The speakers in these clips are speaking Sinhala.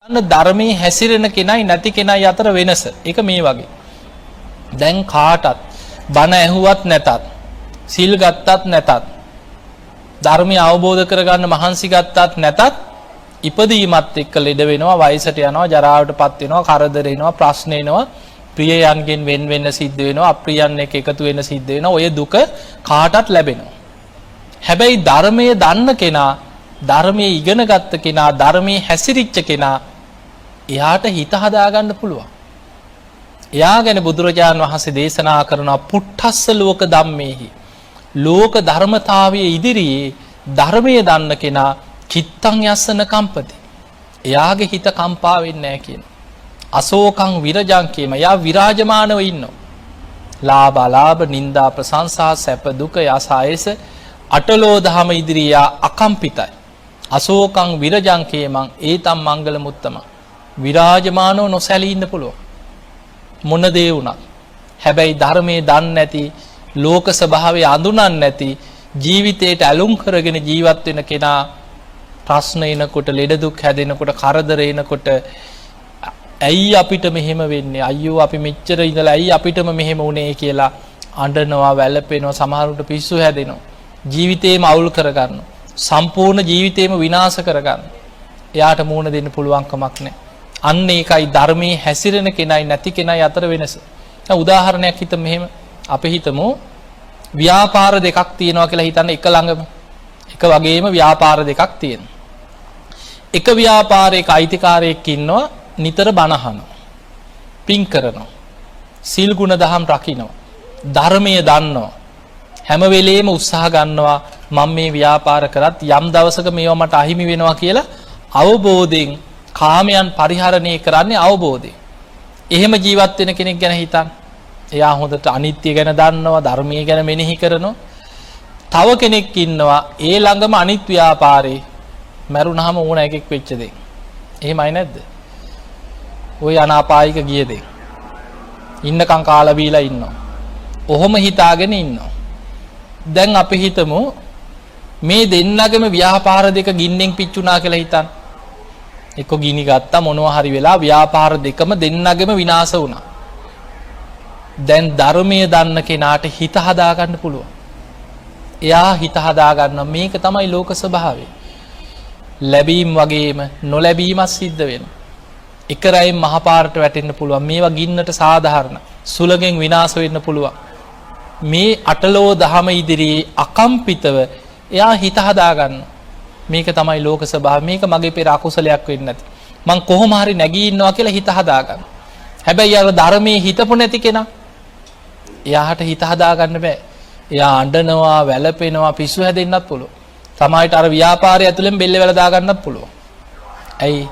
අන්න ධර්මයේ හැසිරෙන කෙනයි නැති කෙනයි අතර වෙනස. ඒක මේ වගේ. දැන් කාටත් බණ ඇහුවත් නැතත්, සිල් ගත්තත් නැතත්, ධර්මය අවබෝධ කරගන්න මහන්සි ගත්තත් නැතත්, ඉපදීමත් එක්ක ලෙඩ වෙනවා, වයසට යනවා, ජරාවටපත් වෙනවා, කරදර එනවා, ප්‍රශ්න එනවා, ප්‍රියයන්ගෙන් වෙන් වෙන්න සිද්ධ වෙනවා, අප්‍රියයන් එක්ක එකතු වෙන්න සිද්ධ වෙනවා. ඔය දුක කාටත් ලැබෙනවා. හැබැයි ධර්මයේ දන්න කෙනා, ධර්මයේ ඉගෙන ගත්ත කෙනා, ධර්මයේ හැසිරිච්ච කෙනා, එයාට හිත හදාගන්න පුළුවන්. එයා ගැන බුදුරජාණන් වහන්සේ දේශනා කරනවා පුට්ඨස්ස ලෝක ධම්මේහි. ලෝක ධර්මතාවයේ ඉදිරියේ ධර්මයේ දන්න කෙනා චිත්තං යස්සන කම්පති. එයාගේ හිත කම්පා වෙන්නේ නැහැ කියනවා. අශෝකං විරජං කියම. එයා විරාජමානව ඉන්නවා. ලාභ අලාභ, නිന്ദා ප්‍රශංසා, සැප දුක යසායස අටලෝ දහම ඉදිරියා අකම්පිතයි. අශෝකං විරජං කියමං ඒතම් මංගල මුත්තම. විරාජමානව නොසැලී ඉන්න පුළුවන්. මොන දේ වුණත්. හැබැයි ධර්මයේ දන්නේ නැති, ලෝක ස්වභාවය අඳුනන්නේ නැති, ජීවිතයට ඇලුම් කරගෙන ජීවත් වෙන කෙනා ප්‍රශ්න එනකොට, ලෙඩ දුක් හැදෙනකොට, කරදර එනකොට ඇයි අපිට මෙහෙම වෙන්නේ? අයියෝ අපි මෙච්චර ඉඳලා ඇයි අපිටම මෙහෙම වුනේ කියලා අඬනවා, වැළපෙනවා, සමහරුන්ට පිස්සු හැදෙනවා. ජීවිතේම අවුල් කරගන්නවා. සම්පූර්ණ ජීවිතේම විනාශ කරගන්නවා. එයාට මූණ දෙන්න පුළුවන් කමක් නැහැ. අන්න ඒකයි ධර්මයේ හැසිරෙන කෙනයි නැති කෙනයි අතර වෙනස. දැන් උදාහරණයක් හිතමු මෙහෙම. අපි හිතමු ව්‍යාපාර දෙකක් තියෙනවා කියලා හිතන්න එක ළඟම. එක වගේම ව්‍යාපාර දෙකක් තියෙනවා. එක ව්‍යාපාරයක අයිතිකාරයෙක් ඉන්නවා නිතර බණ අහනවා. පින් කරනවා. සීල් ගුණ දහම් රකින්නවා. ධර්මයේ දන්නවා. හැම වෙලේම උත්සාහ ගන්නවා මම මේ ව්‍යාපාර කරත් යම් දවසක මේවා මට අහිමි වෙනවා කියලා අවබෝධයෙන් කාමයන් පරිහරණය කරන්නේ අවබෝධයෙන්. එහෙම ජීවත් වෙන කෙනෙක් ගැන හිතන්න. එයා හොඳට අනිත්‍ය ගැන දන්නවා, ධර්මයේ ගැන මෙනෙහි කරනවා. තව කෙනෙක් ඉන්නවා ඒ ළඟම අනිත් ව්‍යාපාරේ මරුණාම ඕන එකෙක් වෙච්ච දෙයක්. එහෙමයි නැද්ද? ওই අනාපායික ගිය දෙයක්. ඉන්නකම් කාලා බීලා ඉන්නවා. ඔහොම හිතාගෙන ඉන්නවා. දැන් අපි හිතමු මේ දෙන්නගේම ව්‍යාපාර දෙක ගින්නෙන් පිච්චුණා කියලා හිතන්න. එක්ක ගිනි ගත්තා මොනවා හරි වෙලා ව්‍යාපාර දෙකම දෙන්නගෙම විනාශ වුණා. දැන් ධර්මයේ දන්න කෙනාට හිත හදාගන්න පුළුවන්. එයා හිත හදාගන්න මේක තමයි ලෝක ස්වභාවය. ලැබීම් වගේම නොලැබීමත් සිද්ධ වෙනවා. එක රැයෙන් මහපාරට වැටෙන්න පුළුවන්. මේවා ගින්නට සාධාරණ. සුලගෙන් විනාශ වෙන්න පුළුවන්. මේ අටලෝ දහම ඉදිරියේ අකම්පිතව එයා හිත හදාගන්න. මේක තමයි ලෝක ස්වභාවය. මේක මගේ පෙර අකුසලයක් වෙන්නේ නැති. මං කොහොම හරි නැගී ඉන්නවා කියලා හිත හදාගන්න. හැබැයි අර ධර්මයේ හිතපො නැති කෙනා එයාට හිත හදාගන්න බෑ. එයා අඬනවා, වැළපෙනවා, පිස්සු හැදෙන්නත් පුළුවන්. සමහරවිට අර ව්‍යාපාරය ඇතුලෙන් බෙල්ල වැල දා ගන්නත් පුළුවන්. ඇයි?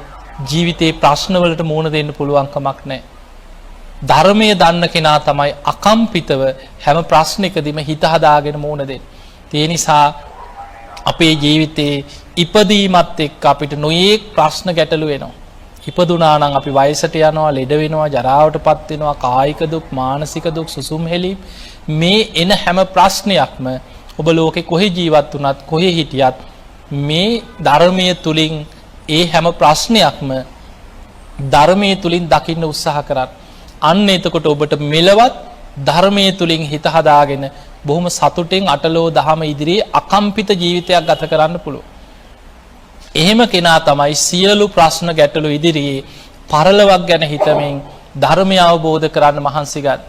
ජීවිතේ ප්‍රශ්න වලට මුහුණ දෙන්න පුළුවන් කමක් නැහැ. ධර්මයේ දන්න කෙනා තමයි අකම්පිතව හැම ප්‍රශ්නයකදීම හිත හදාගෙන මුහුණ දෙන්නේ. ඒ නිසා අපේ ජීවිතේ ඉපදීමත් එක්ක අපිට නොයේක් ප්‍රශ්න ගැටලු වෙනවා. ඉපදුනා නම් අපි වයසට යනවා, ලෙඩ වෙනවා, ජරාවටපත් වෙනවා, කායික දුක්, මානසික දුක්, සුසුම් හෙලීම්, මේ එන හැම ප්‍රශ්නයක්ම ඔබ ලෝකේ කොහේ ජීවත් වුණත්, කොහේ හිටියත් මේ ධර්මයේ තුලින් ඒ හැම ප්‍රශ්නයක්ම ධර්මයේ තුලින් දකින්න උත්සාහ කරත් අන්න එතකොට ඔබට මෙලවත් ධර්මයේ තුලින් හිත හදාගෙන බොහොම සතුටෙන් අටලෝ දහම ඉදිරියේ අකම්පිත ජීවිතයක් ගත කරන්න පුළුවන්. එහෙම කෙනා තමයි සියලු ප්‍රශ්න ගැටලු ඉදිරියේ පරලොවක් ගැන හිතමින් ධර්මය අවබෝධ කරන්න මහන්සි ගන්න.